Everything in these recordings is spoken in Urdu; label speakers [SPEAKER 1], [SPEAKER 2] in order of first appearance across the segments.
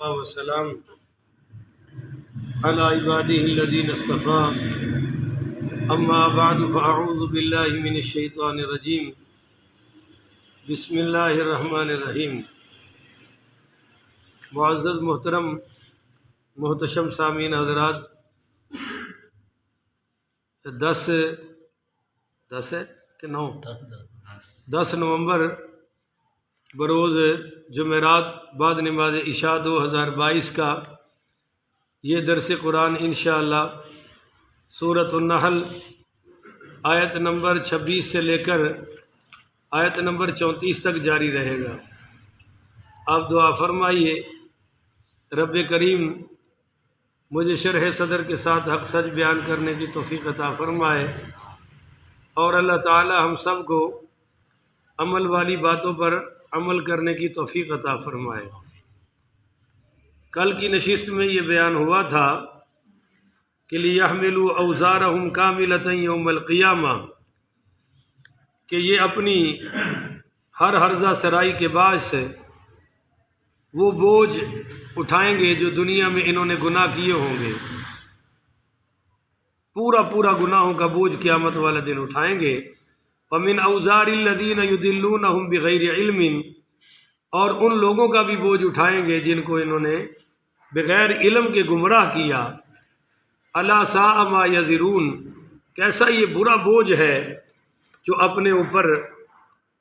[SPEAKER 1] وسلام على عباده الذين اصطفى اما بعد فاعوذ بالله من الشیطان الرجیم بسم اللہ الرحمن الرحیم۔ معزز محترم محتشم سامعین حضرات، 10 نومبر بروز جمعرات بعد نماز عشاء 2022 کا یہ درس قرآن انشاءاللہ سورۃ النحل آیت نمبر 26 سے لے کر آیت نمبر 34 تک جاری رہے گا۔ آپ دعا فرمائیے رب کریم مجھے شرح صدر کے ساتھ حق سچ بیان کرنے کی توفیق عطا فرمائے، اور اللہ تعالی ہم سب کو عمل والی باتوں پر عمل کرنے کی توفیق عطا فرمائے۔ کل کی نشست میں یہ بیان ہوا تھا کہ لِيَحْمِلُوا أَوْزَارَهُمْ كَامِلَةً يَوْمَ الْقِيَامَةِ، کہ یہ اپنی ہر ہرزہ سرائی کے باعث وہ بوجھ اٹھائیں گے جو دنیا میں انہوں نے گناہ کیے ہوں گے، پورا گناہوں کا بوجھ قیامت والے دن اٹھائیں گے۔ وَمِنْ أَوْزَارِ الَّذِينَ يُضِلُّونَهُمْ بِغَيْرِ عِلْمٍ، اور ان لوگوں کا بھی بوجھ اٹھائیں گے جن کو انہوں نے بغیر علم کے گمراہ کیا۔ أَلَا سَاءَ مَا يَزِرُونَ، کیسا یہ برا بوجھ ہے جو اپنے اوپر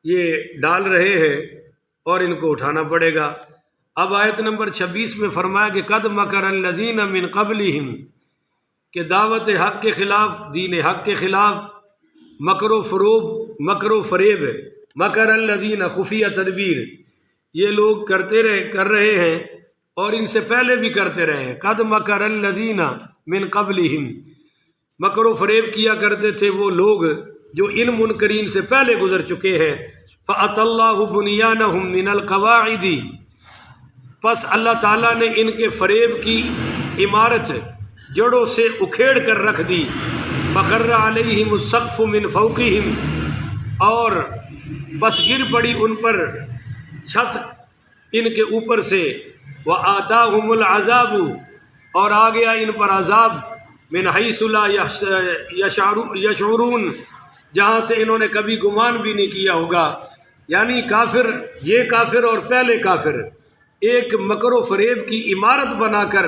[SPEAKER 1] یہ ڈال رہے ہیں اور ان کو اٹھانا پڑے گا۔ اب آیت نمبر 26 میں فرمایا کہ قد مکر الذین من قبلہم، کہ دعوت حق کے خلاف، دین حق کے خلاف مکر و فریب، مکر الذین خفیہ تدبیر، یہ لوگ کر رہے ہیں اور ان سے پہلے بھی کرتے رہے ہیں۔ قد مکر الذین من قبلہم، مکر و فریب کیا کرتے تھے وہ لوگ جو ان منکرین سے پہلے گزر چکے ہیں۔ فَأَتَى اللَّهُ بُنْيَانَهُمْ مِنَ الْقَوَاعِدِ، پس اللہ تعالیٰ نے ان کے فریب کی عمارت جڑوں سے اکھیڑ کر رکھ دی۔ فَخَرَّ عَلَيْهِمُ السَّقْفُ مِنْ فَوْقِهِمْ، اور بس گر پڑی ان پر چھت ان کے اوپر سے۔ وَآتَاهُمُ الْعَذَابُ، اور آ گیا ان پر عذاب، مِنْ حَيْثُ لَا يَشْعُرُونَ، جہاں سے انہوں نے کبھی گمان بھی نہیں کیا ہوگا۔ یعنی کافر، یہ کافر اور پہلے کافر ایک مکر و فریب کی عمارت بنا کر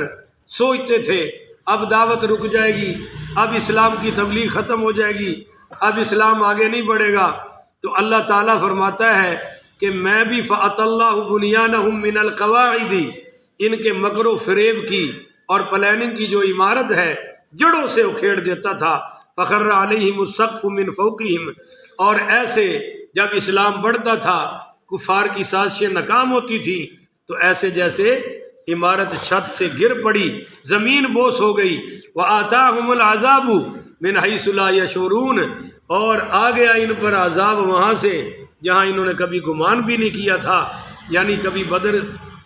[SPEAKER 1] سوچتے تھے اب دعوت رک جائے گی، اب اسلام کی تبلیغ ختم ہو جائے گی، اب اسلام آگے نہیں بڑھے گا۔ تو اللہ تعالیٰ فرماتا ہے کہ میں بھی فَأَتَى اللَّهُ بُنْيَانَهُمْ مِنَ الْقَوَاعِدِ، ان کے مکر و فریب کی اور پلاننگ کی جو عمارت ہے جڑوں سے اکھیڑ دیتا تھا۔ فَخَرَّ عَلَيْهِمُ السَّقْفُ مِنْ فَوْقِهِمْ، اور ایسے جب اسلام بڑھتا تھا، کفار کی سازشیں ناکام ہوتی تھی، تو ایسے جیسے عمارت چھت سے گر پڑی، زمین بوس ہو گئی۔ وَآتَاهُمُ الْعَذَابُ مِنْ حَيْثُ لَا يَشْعُرُونَ، اور آ گیا ان پر عذاب وہاں سے جہاں انہوں نے کبھی گمان بھی نہیں کیا تھا۔ یعنی کبھی بدر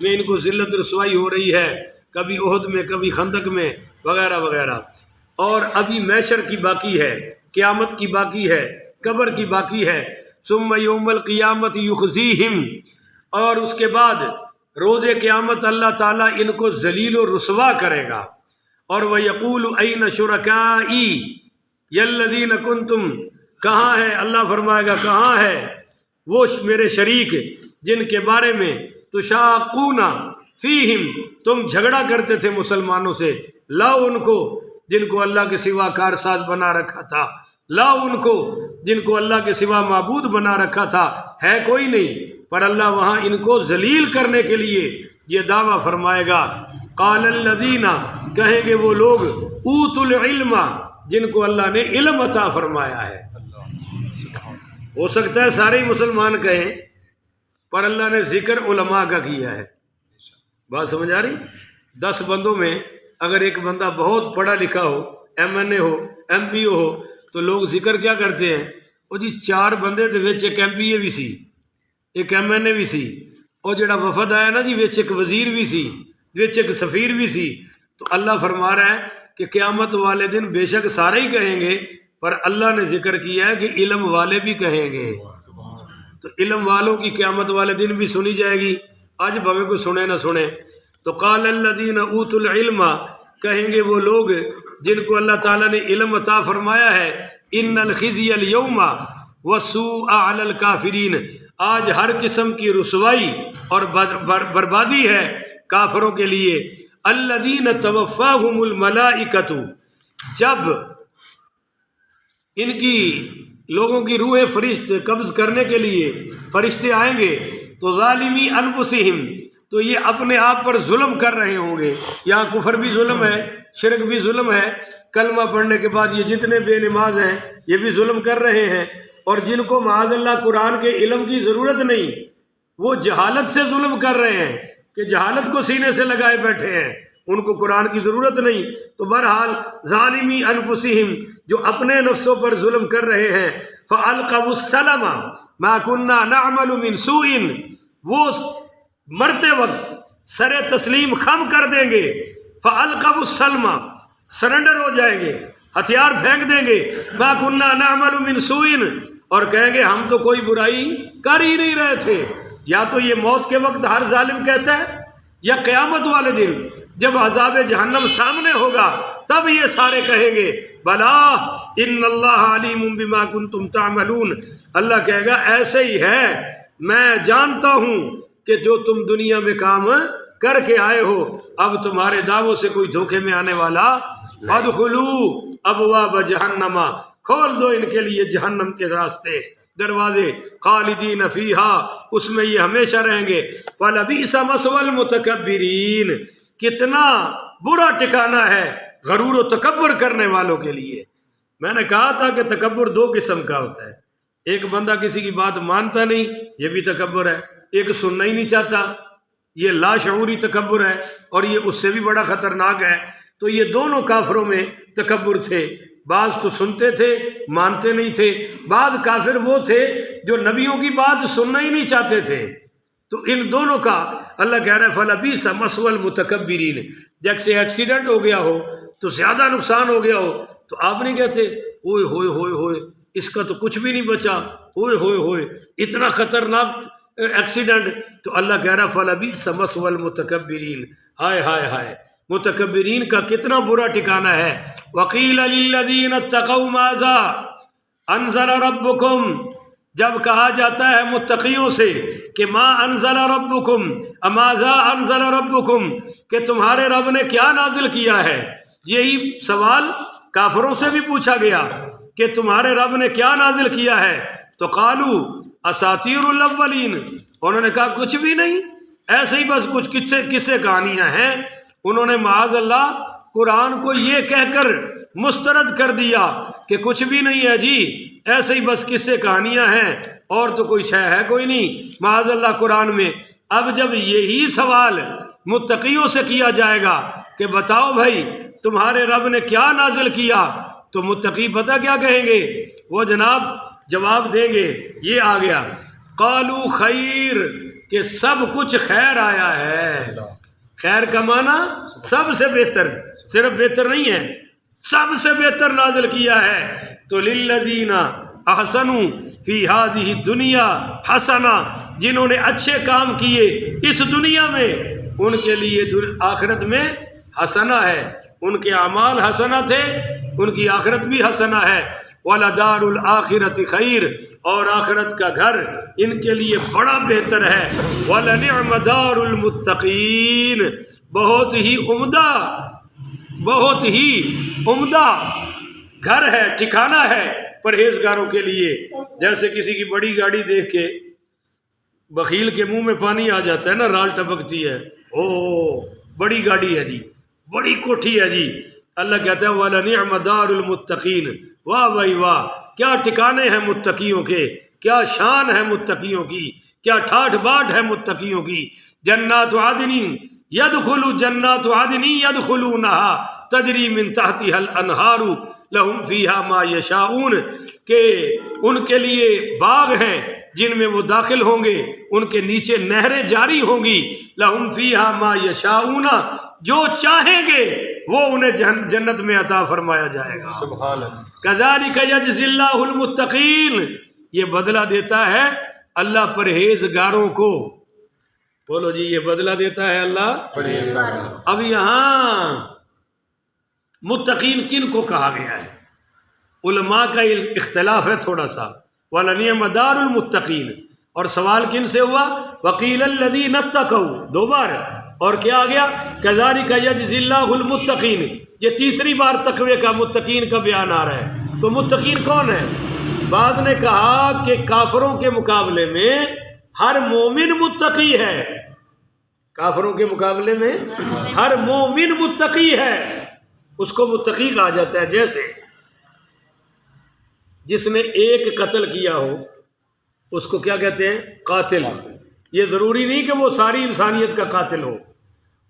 [SPEAKER 1] میں ان کو ذلت رسوائی ہو رہی ہے، کبھی احد میں، کبھی خندق میں، وغیرہ وغیرہ۔ اور ابھی محشر کی باقی ہے، قیامت کی باقی ہے، قبر کی باقی ہے۔ ثم یوم القیامت یخزیہم، اور اس کے بعد روز قیامت اللہ تعالیٰ ان کو ذلیل و رسوا کرے گا۔ اور وَيَقُولُ أَيْنَ شُرَكَائِي الَّذِينَ كُنْتُمْ، کہاں ہے، اللہ فرمائے گا کہاں ہے وہ میرے شریک جن کے بارے میں تشاقون فیہم، تم جھگڑا کرتے تھے مسلمانوں سے، لاؤ ان کو جن کو اللہ کے سوا کارساز بنا رکھا تھا، لاؤ ان کو جن کو اللہ کے سوا معبود بنا رکھا تھا، ہے کوئی نہیں، پر اللہ وہاں ان کو ذلیل کرنے کے لیے یہ دعویٰ فرمائے گا۔ قال الذین، کہیں گے وہ لوگ، اوتوا العلم، جن کو اللہ نے علم عطا فرمایا ہے۔ ہو سکتا ہے سارے ہی مسلمان کہیں، پر اللہ نے ذکر علماء کا کیا ہے۔ بات سمجھ آ رہی؟ 10 بندوں میں اگر ایک بندہ بہت پڑھا لکھا ہو، MNA ہو، MPO ہو، تو لوگ ذکر کیا کرتے ہیں، وہ جی 4 بندے تھے وچ ایک MPA بھی سی، ایک MNA بھی سی، اور جڑا وفد آیا نا جی وچ ایک وزیر بھی سی، وچ ایک سفیر بھی سی۔ تو اللہ فرما رہا ہے کہ قیامت والے دن بے شک سارے ہی کہیں گے، پر اللہ نے ذکر کیا ہے کہ علم والے بھی کہیں گے۔ تو علم والوں کی قیامت والے دن بھی سنی جائے گی، آج بھویں کوئی سنے نہ سنے۔ تو قال الذین اوتوا العلم، کہیں گے وہ لوگ جن کو اللہ تعالیٰ نے علم عطا فرمایا ہے، ان الخزي اليوم والسوء علی الکافرین، آج ہر قسم کی رسوائی اور بربادی ہے کافروں کے لیے۔ الذین توفاہم الملائکۃ، جب ان کی لوگوں کی روح فرشتے قبض کرنے کے لیے فرشتے آئیں گے تو ظالمی انفسہم، تو یہ اپنے آپ پر ظلم کر رہے ہوں گے۔ یہاں کفر بھی ظلم ہے، شرک بھی ظلم ہے، کلمہ پڑھنے کے بعد یہ جتنے بے نماز ہیں یہ بھی ظلم کر رہے ہیں، اور جن کو معاذ اللہ قرآن کے علم کی ضرورت نہیں وہ جہالت سے ظلم کر رہے ہیں کہ جہالت کو سینے سے لگائے بیٹھے ہیں، ان کو قرآن کی ضرورت نہیں۔ تو بہرحال ظالمی انفسہم، جو اپنے نفسوں پر ظلم کر رہے ہیں، فَأَلْقَوُا السَّلَمَ مَا كُنَّا نَعْمَلُ مِنْ سُوءٍ، وہ مرتے وقت سر تسلیم خم کر دیں گے، فَأَلْقَوُا السَّلْمَ، سرنڈر ہو جائیں گے، ہتھیار پھینک دیں گے، مَا كُنَّا نَعْمَلُ مِنْ سُوءٍ، اور کہیں گے ہم تو کوئی برائی کر ہی نہیں رہے تھے۔ یا تو یہ موت کے وقت ہر ظالم کہتا ہے، یا قیامت والے دن جب عذاب جہنم سامنے ہوگا تب یہ سارے کہیں گے بلا ان اللہ علیم بما کنتم تعملون، اللہ کہے گا ایسے ہی ہے، میں جانتا ہوں کہ جو تم دنیا میں کام کر کے آئے ہو، اب تمہارے دعووں سے کوئی دھوکے میں آنے والا۔ فادخلوا ابواب جہنم، کھول دو ان کے لیے جہنم کے راستے، دروازے، خالدین فیہا، اس میں یہ ہمیشہ رہیں گے۔ وَلَبِئْسَ مَثْوَى الْمُتَكَبِّرِينَ، کتنا برا ٹھکانہ ہے غرور و تکبر کرنے والوں کے لیے۔ میں نے کہا تھا کہ تکبر دو قسم کا ہوتا ہے، ایک بندہ کسی کی بات مانتا نہیں، یہ بھی تکبر ہے، ایک سننا ہی نہیں چاہتا، یہ لاشعوری تکبر ہے، اور یہ اس سے بھی بڑا خطرناک ہے۔ تو یہ دونوں کافروں میں تکبر تھے، بعض تو سنتے تھے مانتے نہیں تھے، بعض کافر وہ تھے جو نبیوں کی بات سننا ہی نہیں چاہتے تھے۔ تو ان دونوں کا اللہ کہہ رہا ہے فَلَبِئْسَ مَثْوَى الْمُتَكَبِّرِينَ، جیسے ایکسیڈنٹ ہو گیا ہو تو زیادہ نقصان ہو گیا ہو تو آپ نہیں کہتے اوئے ہوئے ہوئے ہوئے اس کا تو کچھ بھی نہیں بچا، اوئے ہوئے ہوئے اتنا خطرناک ایکسیڈنٹ۔ تو اللہ کہہ رہا ہے فَلَبِئْسَ مَثْوَى الْمُتَكَبِّرِينَ، ہائے ہائے ہائے، متکبرین کا کتنا برا ٹھکانہ ہے۔ وَقِيلَ لِلَّذِينَ اتَّقَوْا مَاذَا أَنزَلَ رَبُّكُمْ، جب کہا جاتا ہے متقیوں سے کہ ما انزل ربکم ماذا انزل ربکم، کہ تمہارے رب نے کیا نازل کیا ہے، یہی سوال کافروں سے بھی پوچھا گیا کہ تمہارے رب نے کیا نازل کیا ہے، تو قالوا اساطیر الاولین، انہوں نے کہا کچھ بھی نہیں، ایسے ہی بس کچھ قصے کہانیاں ہیں۔ انہوں نے معاذ اللہ قرآن کو یہ کہہ کر مسترد کر دیا کہ کچھ بھی نہیں ہے جی، ایسے ہی بس قصے کہانیاں ہیں اور تو کوئی شے ہے کوئی نہیں معاذ اللہ قرآن میں۔ اب جب یہی سوال متقیوں سے کیا جائے گا کہ بتاؤ بھائی تمہارے رب نے کیا نازل کیا، تو متقی پتہ کیا کہیں گے، وہ جناب جواب دیں گے، یہ آ گیا قالوا خیر، کہ سب کچھ خیر آیا ہے۔ خیر کا معنی سب سے بہتر، صرف بہتر نہیں ہے، سب سے بہتر نازل کیا ہے۔ تو للذین احسنوا فی ہذہ الدنیا حسنہ، جنہوں نے اچھے کام کیے اس دنیا میں ان کے لیے آخرت میں حسنہ ہے، ان کے اعمال حسنہ تھے، ان کی آخرت بھی حسنہ ہے۔ وَلَدَارُ الْآخِرَةِ خَيْرٌ، اور آخرت کا گھر ان کے لیے بڑا بہتر ہے۔ وَلَنِعْمَ دَارُ الْمُتَّقِينَ، بہت ہی عمدہ گھر ہے، ٹھکانہ ہے پرہیزگاروں کے لیے۔ جیسے کسی کی بڑی گاڑی دیکھ کے بخیل کے منہ میں پانی آ جاتا ہے نا، رال ٹپکتی ہے، او بڑی گاڑی ہے جی، بڑی کوٹھی ہے جی۔ اللہ کہتا ہے وَلَنِعْمَ دَارُ الْمُتَّقِينَ، واہ بھائی واہ، کیا ٹھکانے ہیں متقیوں کے، کیا شان ہے متقیوں کی، کیا ٹھاٹھ باٹھ ہے متقیوں کی۔ جنات عدن جنات عدن يدخلونها تجری من تحتها الانہار لهم فیہا ما یشاؤون، کہ ان کے لیے باغ ہیں جن میں وہ داخل ہوں گے، ان کے نیچے نہریں جاری ہوں گی، لهم فیہا ما یشاؤون، جو چاہیں گے وہ انہیں جنت میں عطا فرمایا جائے گا۔
[SPEAKER 2] سبحان اللہ۔
[SPEAKER 1] کذالک یجزی اللہ المتقین، یہ بدلہ دیتا ہے اللہ پرہیزگاروں کو۔ بولو جی یہ بدلہ دیتا ہے اللہ۔ اب یہاں متقین کن کو کہا گیا ہے؟ علماء کا اختلاف ہے تھوڑا سا۔ وَلَنِعْمَ دَارُ الْمُتَّقِينَ، اور سوال کن سے ہوا؟ وَقِيلَ الَّذِينَ اتَّقَوْا، دو بار، اور کیا آ گیا؟ كَذَلِكَ يَجْزِي اللَّهُ الْمُتَّقِينَ۔ یہ تیسری بار تقوی کا متقین کا بیان آ رہا ہے۔ تو متقین کون ہے؟ بعض نے کہا کہ کافروں کے مقابلے میں ہر مومن متقی ہے، کافروں کے مقابلے میں ہر مومن متقی ہے، اس کو متقی کہا جاتا ہے۔ جیسے جس نے ایک قتل کیا ہو اس کو کیا کہتے ہیں؟ قاتل۔ یہ ضروری نہیں کہ وہ ساری انسانیت کا قاتل ہو۔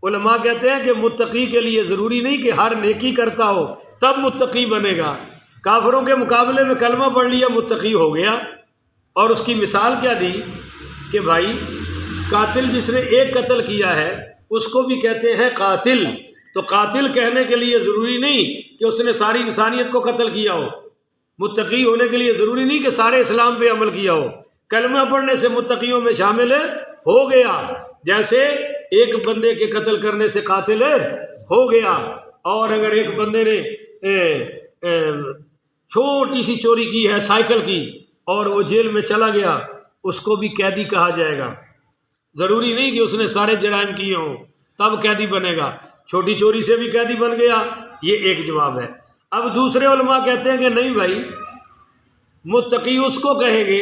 [SPEAKER 1] علماء کہتے ہیں کہ متقی کے لیے ضروری نہیں کہ ہر نیکی کرتا ہو تب متقی بنے گا۔ کافروں کے مقابلے میں کلمہ پڑھ لیا متقی ہو گیا۔ اور اس کی مثال کیا دی کہ بھائی قاتل جس نے ایک قتل کیا ہے اس کو بھی کہتے ہیں قاتل۔ تو قاتل کہنے کے لیے ضروری نہیں کہ اس نے ساری انسانیت کو قتل کیا ہو۔ متقی ہونے کے لیے ضروری نہیں کہ سارے اسلام پہ عمل کیا ہو۔ کلمہ پڑھنے سے متقیوں میں شامل ہو گیا، جیسے ایک بندے کے قتل کرنے سے قاتل ہو گیا۔ اور اگر ایک بندے نے چھوٹی سی چوری کی ہے سائیکل کی اور وہ جیل میں چلا گیا، اس کو بھی قیدی کہا جائے گا۔ ضروری نہیں کہ اس نے سارے جرائم کیے ہوں تب قیدی بنے گا، چھوٹی چوری سے بھی قیدی بن گیا۔ یہ ایک جواب ہے۔ اب دوسرے علماء کہتے ہیں کہ نہیں بھائی، متقی اس کو کہیں گے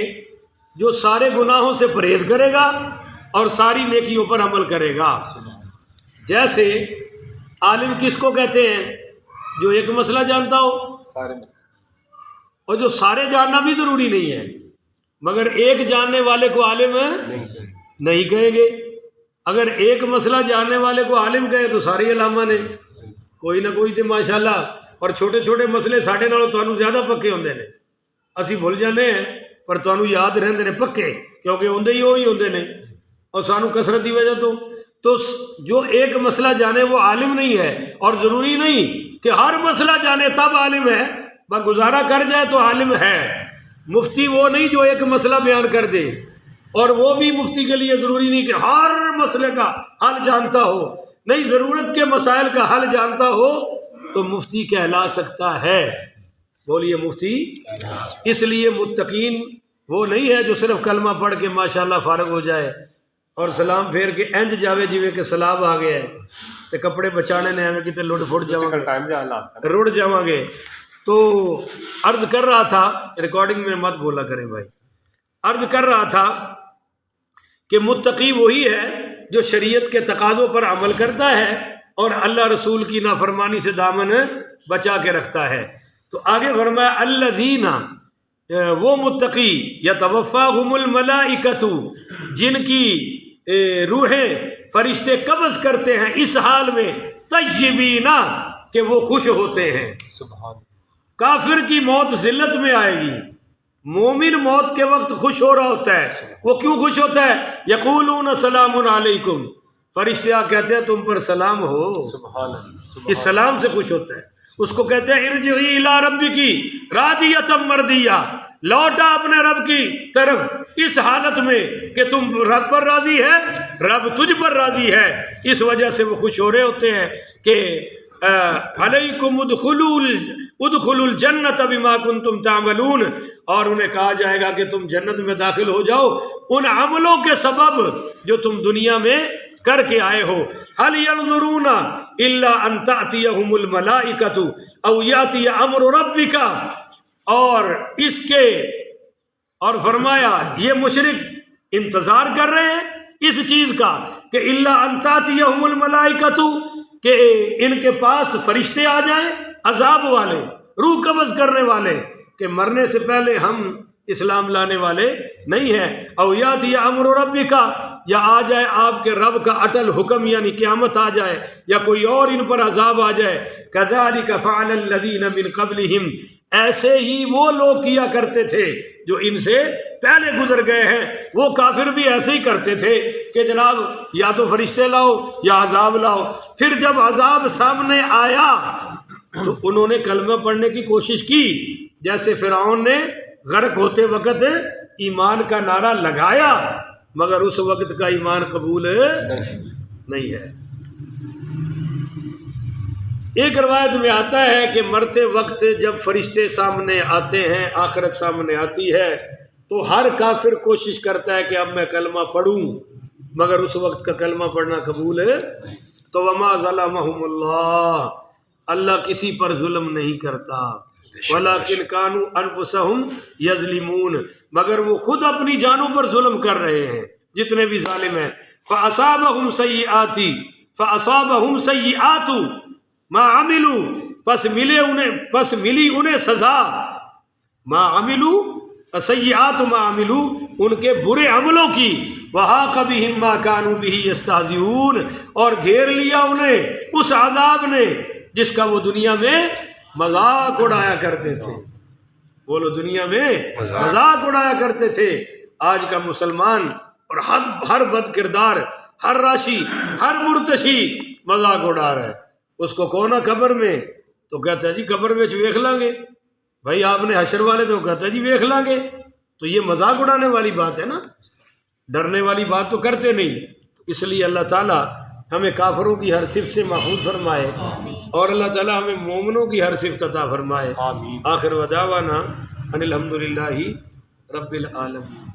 [SPEAKER 1] جو سارے گناہوں سے پرہیز کرے گا اور ساری نیکیوں پر عمل کرے گا۔ جیسے عالم کس کو کہتے ہیں؟ جو ایک مسئلہ جانتا ہو، اور جو سارے جاننا بھی ضروری نہیں ہے، مگر ایک جاننے والے کو عالم نہیں کہیں گے۔ اگر ایک مسئلہ جاننے والے کو عالم کہیں تو سارے علامہ نے کوئی نہ کوئی تو ماشاءاللہ۔ اور چھوٹے چھوٹے مسئلے ساڈے نالوں تانوں زیادہ پکے ہوندے نے، اسی بھول جانے ہیں پر تانوں یاد رہندے نے پکے، کیونکہ ہوندے ہی وہی ہوندے نے اور سانوں کثرت کی وجہ تو جو ایک مسئلہ جانے وہ عالم نہیں ہے۔ اور ضروری نہیں کہ ہر مسئلہ جانے تب عالم ہے، بس گزارا کر جائے تو عالم ہے۔ مفتی وہ نہیں جو ایک مسئلہ بیان کر دے، اور وہ بھی مفتی کے لیے ضروری نہیں کہ ہر مسئلے کا حل جانتا ہو، نہیں، ضرورت کے مسائل کا حل جانتا ہو تو مفتی کہلا سکتا ہے۔ بولیے مفتی۔ اس لیے متقین وہ نہیں ہے جو صرف کلمہ پڑھ کے ماشاءاللہ فارغ ہو جائے اور سلام پھیر کے انج جاوے جیویں کہ سلاب آ گیا ہے تے کپڑے بچانے نے ہمیں کتے لٹ پھٹ رڑ جاواں گے۔ تو عرض کر رہا تھا، ریکارڈنگ میں مت بولا کریں بھائی، عرض کر رہا تھا کہ متقی وہی ہے جو شریعت کے تقاضوں پر عمل کرتا ہے اور اللہ رسول کی نافرمانی سے دامن بچا کے رکھتا ہے۔ تو آگے فرمایا الذین، وہ متقی، یتوفاہم الملائکۃ، جن کی روحیں فرشتے قبض کرتے ہیں اس حال میں طیبین، کہ وہ خوش ہوتے ہیں۔ کافر کی موت ذلت میں آئے گی، مومن موت کے وقت خوش ہو رہا ہوتا ہے۔ وہ کیوں خوش ہوتا ہے؟ یقولون سلام علیکم، فرشتے آ کہتے ہیں تم پر سلام ہو، اس سلام سے خوش ہوتا ہے۔ اس کو کہتے ہیں ارجعی الی ربک راضیۃ مرضیہ، لوٹا اپنے رب کی طرف اس حالت میں کہ تم رب پر راضی ہے، رب تجھ پر راضی ہے۔ اس وجہ سے وہ خوش ہو رہے ہوتے ہیں کہ علیکم ادخلوا الجنۃ بما کنتم تعملون، اور انہیں کہا جائے گا کہ تم جنت میں داخل ہو جاؤ ان عملوں کے سبب جو تم دنیا میں کر کے آئے ہو۔ هل ينظرون الا ان تأتيهم الملائکۃ او یأتی امر ربک، اور اس کے، اور فرمایا یہ مشرک انتظار کر رہے ہیں اس چیز کا کہ الا ان تأتيهم الملائکۃ، کہ ان کے پاس فرشتے آ جائیں عذاب والے، روح قبض کرنے والے، کہ مرنے سے پہلے ہم اسلام لانے والے نہیں ہیں۔ او یاتی امر ربک، یا آ جائے آپ کے رب کا اٹل حکم، یعنی قیامت آ جائے، یا کوئی اور ان پر عذاب آ جائے۔ کذالک فعل الذین من قبلہم، ایسے ہی وہ لوگ کیا کرتے تھے جو ان سے پہلے گزر گئے ہیں۔ وہ کافر بھی ایسے ہی کرتے تھے کہ جناب یا تو فرشتے لاؤ یا عذاب لاؤ۔ پھر جب عذاب سامنے آیا تو انہوں نے کلمہ پڑھنے کی کوشش کی، جیسے فرعون نے غرق ہوتے وقت ایمان کا نعرہ لگایا مگر اس وقت کا ایمان قبول نہیں ہے۔ ایک روایت میں آتا ہے کہ مرتے وقت جب فرشتے سامنے آتے ہیں، آخرت سامنے آتی ہے، تو ہر کافر کوشش کرتا ہے کہ اب میں کلمہ پڑھوں، مگر اس وقت کا کلمہ پڑھنا قبول ہے تو وما ظلمہم اللہ، اللہ کسی پر ظلم نہیں کرتا، ولیکن کانوا انفسہم یظلمون، مگر وہ خود اپنی جانوں پر ظلم کر رہے ہیں جتنے بھی ظالم ہیں۔ فاصابہم سیئات ما عملوا، پس ملی انہیں سزا، ما عملوا سیئات ما عملوا، ان کے برے عملوں کی، وحاق بہم ما کانوا بہ یستہزئون، اور گھیر لیا انہیں اس عذاب نے جس کا وہ دنیا میں مذاق اڑایا کرتے تھے، وہ لوگ دنیا میں مذاق اڑایا کرتے تھے۔ آج کا مسلمان اور ہر بد کردار، ہر راشی، ہر مرتشی مذاق اڑا رہا ہے۔ اس کو کون قبر میں تو کہتا ہے جی قبر میں ویکھ لیں گے، بھائی آپ نے حشر والے تو کہتا ہے جی ویکھ لیں گے، تو یہ مذاق اڑانے والی بات ہے نا، ڈرنے والی بات تو کرتے نہیں۔ اس لیے اللہ تعالیٰ ہمیں کافروں کی ہر صفت سے محفوظ فرمائے، اور اللہ تعالیٰ ہمیں مومنوں کی ہر صفت عطا فرمائے۔ آخر ودعوانا ان الحمدللہ رب العالمین۔